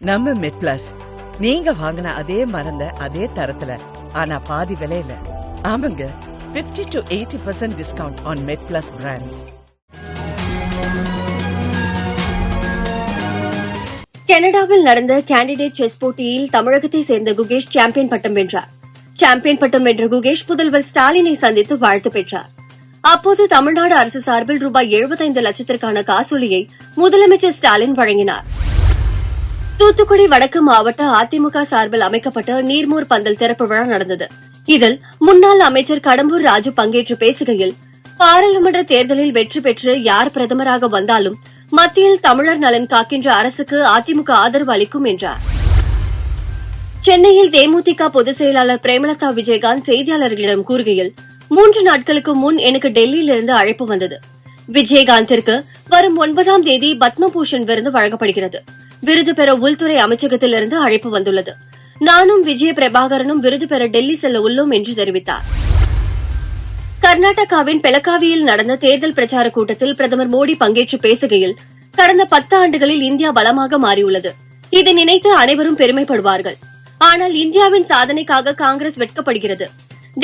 நம்ம மெட் பிளஸ் நீங்க வாங்கின அதே மருந்த அதே தரத்துல ஆனா பாதி விலையில. ஆமாங்க, 50 to 80% டிஸ்கவுண்ட் ஆன் மெட் பிளஸ் பிராண்ட்ஸ். கனடாவில் நடந்த கேண்டிடேட் செஸ் போட்டியில் தமிழகத்தை சேர்ந்த குகேஷ் சாம்பியன் பட்டம் வென்றார். சாம்பியன் பட்டம் வென்ற குகேஷ் முதல்வர் ஸ்டாலினை சந்தித்து வாழ்த்து பெற்றார். அப்போது தமிழ்நாடு அரசு சார்பில் ரூபாய் 75 லட்சத்திற்கான காசோலியை முதலமைச்சர் ஸ்டாலின் வழங்கினார். தூத்துக்குடி வடக்கு மாவட்ட அதிமுக சார்பில் அமைக்கப்பட்ட நீர்மோர் பந்தல் திறப்பு விழா நடந்தது. இதில் முன்னாள் அமைச்சர் கடம்பூர் ராஜு பங்கேற்று பேசுகையில், பாராளுமன்ற தேர்தலில் வெற்றி பெற்று யார் பிரதமராக வந்தாலும் மத்தியில் தமிழர் நலன் காக்கின்ற அரசுக்கு அதிமுக ஆதரவு அளிக்கும் என்றார். சென்னையில் தேமுதிக பொதுச் செயலாளர் பிரேமலதா விஜயகாந்த் செய்தியாளர்களிடம் கூறுகையில், 3 நாட்களுக்கு முன் எனக்கு டெல்லியிலிருந்து அழைப்பு வந்தது. விஜயகாந்திற்கு வரும் 9ஆம் தேதி பத்மபூஷன் விருது வழங்கப்படுகிறது. விருது பெற உள்துறை அமைச்சகத்திலிருந்து அழைப்பு வந்துள்ளது. நானும் விஜய பிரபாகரனும் விருது பெற டெல்லி செல்ல உள்ளோம் என்று தெரிவித்தார். கர்நாடகாவின் பெலகாவியில் நடந்த தேர்தல் பிரச்சார கூட்டத்தில் பிரதமர் மோடி பங்கேற்று பேசுகையில், கடந்த 10 ஆண்டுகளில் இந்தியா பலமாக மாறியுள்ளது. இதை நினைத்து அனைவரும் பெருமைப்படுவார்கள். ஆனால் இந்தியாவின் சாதனைக்காக காங்கிரஸ் வெட்கப்படுகிறது.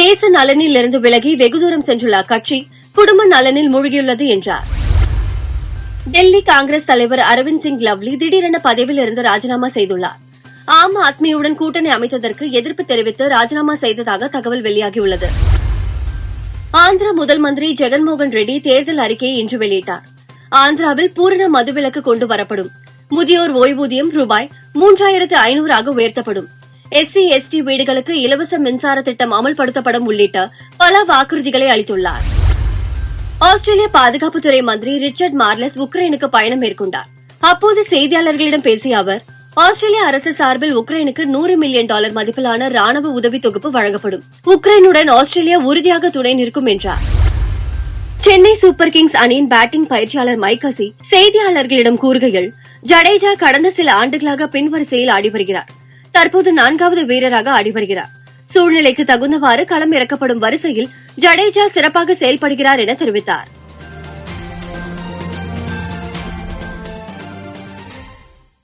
தேச நலனில் இருந்து விலகி வெகு தூரம் சென்றுள்ள அக்கட்சி குடும்ப நலனில் மூழ்கியுள்ளது என்றார். டெல்லி காங்கிரஸ் தலைவர் அரவிந்த் சிங் லவ்லி திடீரென பதவியில் இருந்து ராஜினாமா செய்துள்ளார். ஆம் ஆத்மியுடன் கூட்டணி அமைத்ததற்கு எதிர்ப்பு தெரிவித்து ராஜினாமா செய்ததாக தகவல் வெளியாகியுள்ளது. ஆந்திர முதல் மந்திரி ஜெகன்மோகன் ரெட்டி தேர்தல் அறிக்கையை இன்று வெளியிட்டார். ஆந்திராவில் பூரண மதுவிலக்கு கொண்டு வரப்படும். முதியோர் ஓய்வூதியம் ரூபாய் 3500 உயர்த்தப்படும். SC ST வீடுகளுக்கு இலவச மின்சார திட்டம் அமல்படுத்தப்படும் உள்ளிட்ட பல வாக்குறுதிகளை அளித்துள்ளார். ஆஸ்திரேலிய பாதுகாப்புத்துறை மந்திரி ரிச்சர்ட் மார்லஸ் உக்ரைனுக்கு பயணம் மேற்கொண்டார். அப்போது செய்தியாளர்களிடம் பேசிய அவர், ஆஸ்திரேலிய அரசு சார்பில் உக்ரைனுக்கு $100 மில்லியன் மதிப்பிலான ராணுவ உதவி தொகுப்பு வழங்கப்படும். உக்ரைனுடன் ஆஸ்திரேலியா உறுதியாக துணை நிற்கும் என்றார். சென்னை சூப்பர் கிங்ஸ் அணியின் பேட்டிங் பயிற்சியாளர் மைக் ஹசி செய்தியாளர்களிடம் கூறுகையில், ஜடேஜா கடந்த சில ஆண்டுகளாக பின்வரிசையில் ஆடி வருகிறார். தற்போது 4வது வீரராக ஆடி வருகிறார். சூழ்நிலைக்கு தகுந்தவாறு களம் இறக்கப்படும் வரிசையில் ஜடேஜா சிறப்பாக செயல்படுகிறார் என தெரிவித்தார்.